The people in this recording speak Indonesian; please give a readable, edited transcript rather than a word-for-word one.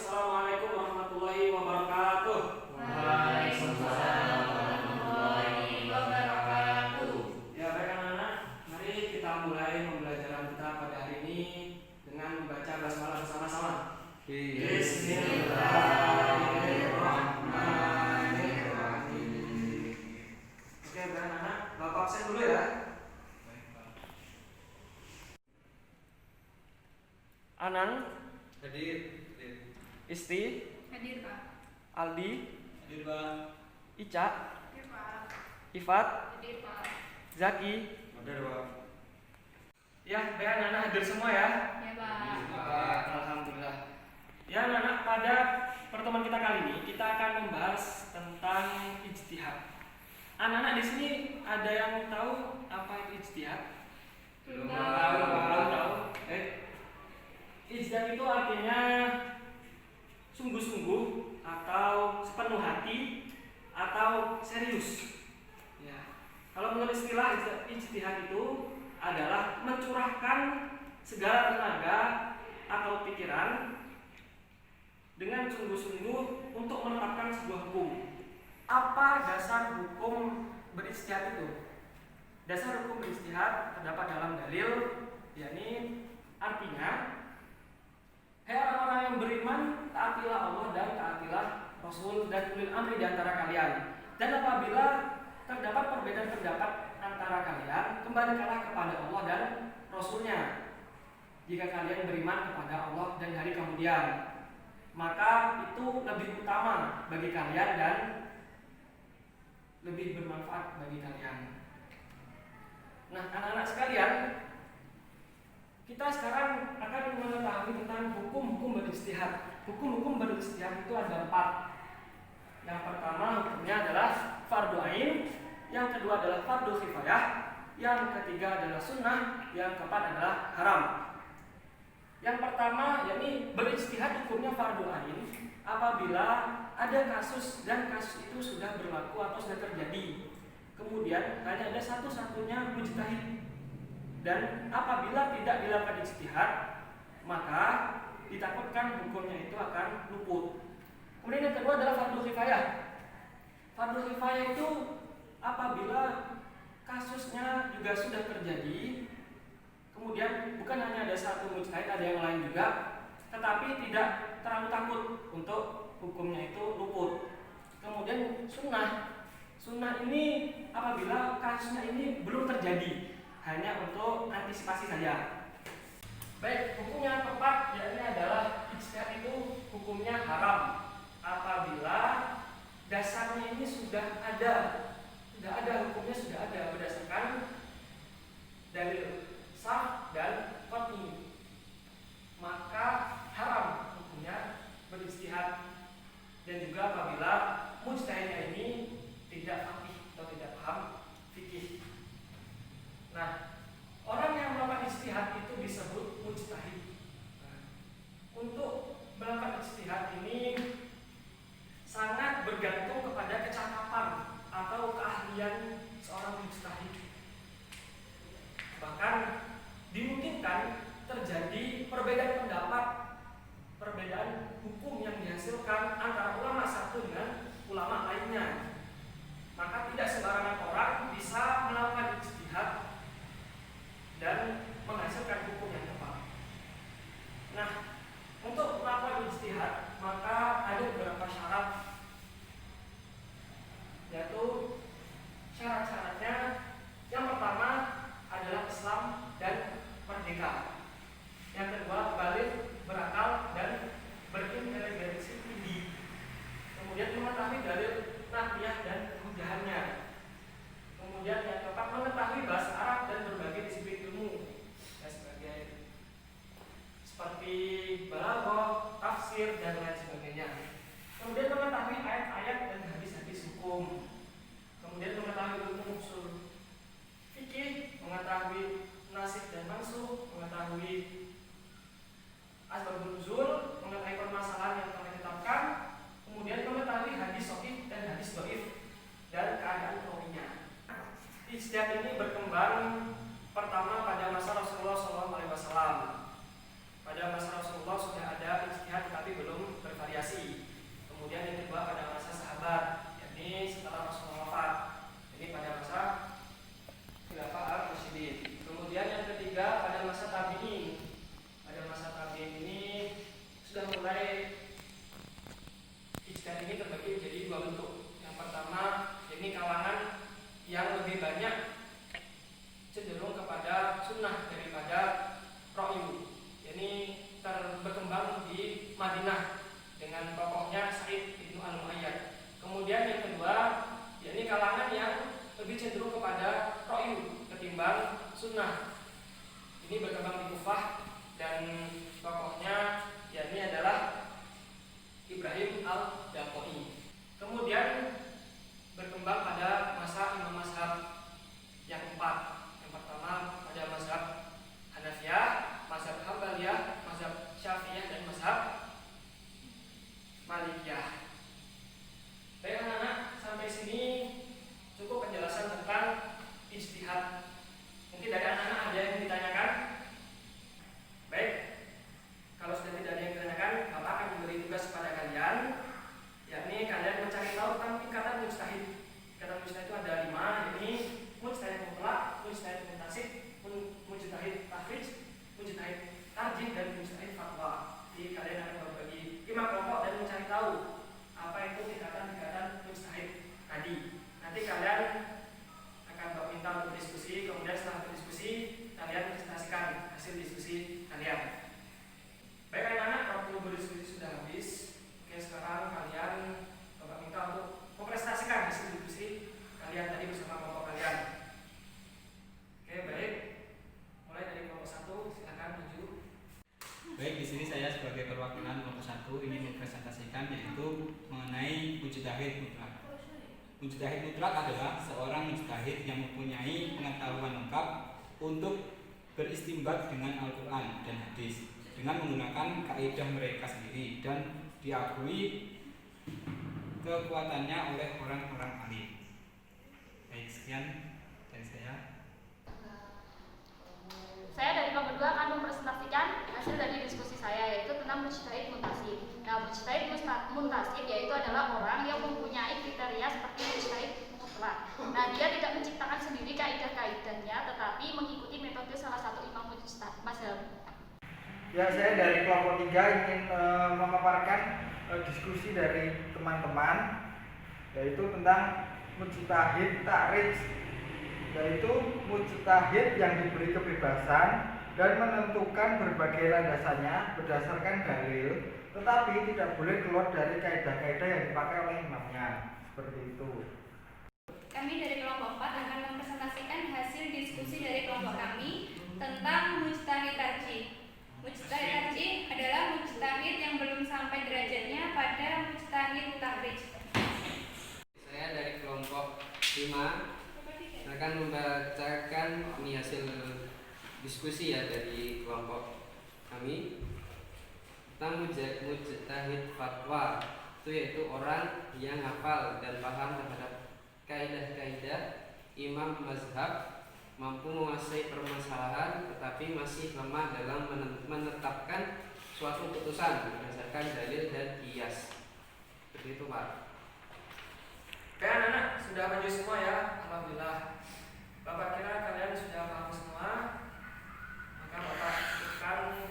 Assalamualaikum warahmatullahi wabarakatuh. Waalaikumsalam warahmatullahi wabarakatuh. Ya baik anak-anak, mari kita mulai pembelajaran kita pada hari ini dengan membaca basmalah bersama-sama. Bismillahirrahmanirrahim. Oke baik anak-anak, Bapak absen dulu ya. Anang, Hadir. Isti, Hadir, Pak. Aldi, Hadir, Pak. Ica, Hadir, Pak. Ifat, Hadir, Pak. Zaki. Hadir, Pak. Ya, baik anak-anak hadir semua ya. Ya, Pak. Baik, alhamdulillah. Ya anak-anak, pada pertemuan kita kali ini kita akan membahas tentang ijtihad. Anak-anak di sini ada yang tahu apa itu ijtihad? Belum Tahu. Ijtihad itu artinya sungguh-sungguh atau sepenuh hati atau serius. Ya. Kalau menurut istilah ijtihad itu adalah mencurahkan segala tenaga atau pikiran dengan sungguh-sungguh untuk menetapkan sebuah hukum. Apa dasar hukum berijtihad itu? Dasar hukum berijtihad terdapat dalam dalil, yakni artinya, hai orang-orang yang beriman, taatilah Allah dan taatilah Rasul dan ulil amri di antara kalian. Dan apabila terdapat perbedaan pendapat antara kalian, kembalikanlah kepada Allah dan Rasulnya. Jika kalian beriman kepada Allah dan hari kemudian, maka itu lebih utama bagi kalian dan lebih bermanfaat bagi kalian. Nah, anak-anak sekalian, kita sekarang akan mengetahui tentang hukum-hukum berijtihad. Hukum-hukum berijtihad itu ada 4. Yang pertama hukumnya adalah fardhu ain, yang kedua adalah fardhu kifayah, yang ketiga adalah sunnah, yang keempat adalah haram. Yang pertama yakni berijtihad hukumnya fardhu ain apabila ada kasus dan kasus itu sudah berlaku atau sudah terjadi. Kemudian hanya ada satu-satunya mujtahid. Dan apabila tidak dilakukan ijtihad, maka ditakutkan hukumnya itu akan luput. Kemudian yang kedua adalah fardhu kifayah. Fardhu kifayah itu apabila kasusnya juga sudah terjadi, kemudian bukan hanya ada satu mujtahid, ada yang lain juga, tetapi tidak terlalu takut untuk hukumnya itu luput. Kemudian sunnah. Sunnah ini apabila kasusnya ini belum terjadi, hanya untuk antisipasi saja. Baik, hukum yang keempat yakni adalah ijtihad itu hukumnya haram apabila dasarnya ini sudah ada hukumnya sudah ada berdasarkan dalil sah dan qat'i, maka haram hukumnya berijtihad. Dan juga apabila mujtahidnya ini tidak faqih atau tidak paham fikih. Nah, orang yang melakukan ijtihad itu disebut mujtahid. Untuk melakukan ijtihad ini sangat bergantung kepada kecakapan atau keahlian seorang mujtahid. Bahkan dimungkinkan terjadi perbedaan pendapat, perbedaan hukum yang dihasilkan antara ulama satu dengan ulama lainnya. Maka tidak sembarangan orang bisa melakukan ijtihad dan menghasilkan hukum yang tepat. Nah, untuk melakukan ijtihad maka ada beberapa syarat, yaitu syarat-syaratnya yang pertama adalah Islam dan merdeka. Yang kedua balik, berakal dan berintelijensi tinggi. Kemudian mengetahui dalil nakliyah dan hujahannya. Kemudian yang keempat mengetahui bahasa Arab dan berbagai disiplin ilmu seperti balaghah, tafsir dan lain sebagainya. Kemudian mengetahui ayat-ayat dan hadis-hadis hukum. Kemudian mengetahui ilmu usul fikih, mengetahui nasikh dan mansukh, mengetahui asbabun nuzul, mengetahui permasalahan yang telah ditetapkan, kemudian mengetahui hadis sahih dan hadis dhaif dan keadaan rawinya. Ijtihad ini berkembang pertama pada masa Rasulullah SAW. Pada masa Rasulullah sudah ada ijtihad tetapi belum berkembang. Baik, di sini saya sebagai perwakilan kelompok 1 ingin mempresentasikan yaitu mengenai mujtahid mutlak. Mujtahid mutlak adalah seorang mujtahid yang mempunyai pengetahuan lengkap untuk beristimbat dengan Al-Quran dan hadis dengan menggunakan kaidah mereka sendiri dan diakui kekuatannya oleh orang-orang alim. Baik, sekian dari saya. Saya dari kelompok 2 akan mempresentasikan hasil dari diskusi saya, yaitu tentang mujtahid muntasib. Nah, mujtahid muntasib yaitu adalah orang yang mempunyai kriteria seperti mujtahid mutlak. Nah, dia tidak menciptakan sendiri kaidah-kaidahnya, tetapi mengikuti metode salah satu imam mazhab. Ya, saya dari kelompok 3 ingin memaparkan diskusi dari teman-teman, yaitu tentang mujtahid takrij, yaitu mujtahid yang diberi kebebasan dan menentukan berbagai landasannya berdasarkan dalil, tetapi tidak boleh keluar dari kaidah-kaidah yang dipakai oleh imamnya. Seperti itu. Kami dari kelompok 4 akan mempresentasikan hasil diskusi dari kelompok kami tentang mujtahid tarjih. Mujtahid tarjih adalah mujtahid yang belum sampai derajatnya pada mujtahid takrij. Saya dari kelompok 5 akan membacakan ini hasil diskusi ya dari kelompok kami tentang mujtahid fatwa, itu yaitu orang yang hafal dan paham terhadap kaidah-kaidah imam mazhab, mampu menguasai permasalahan tetapi masih lemah dalam menetapkan suatu putusan berdasarkan dalil dan qiyas. Seperti itu, Pak. Oke anak-anak, sudah maju semua ya, alhamdulillah. Bapak kira kalian sudah paham semua, maka Bapak cukupkan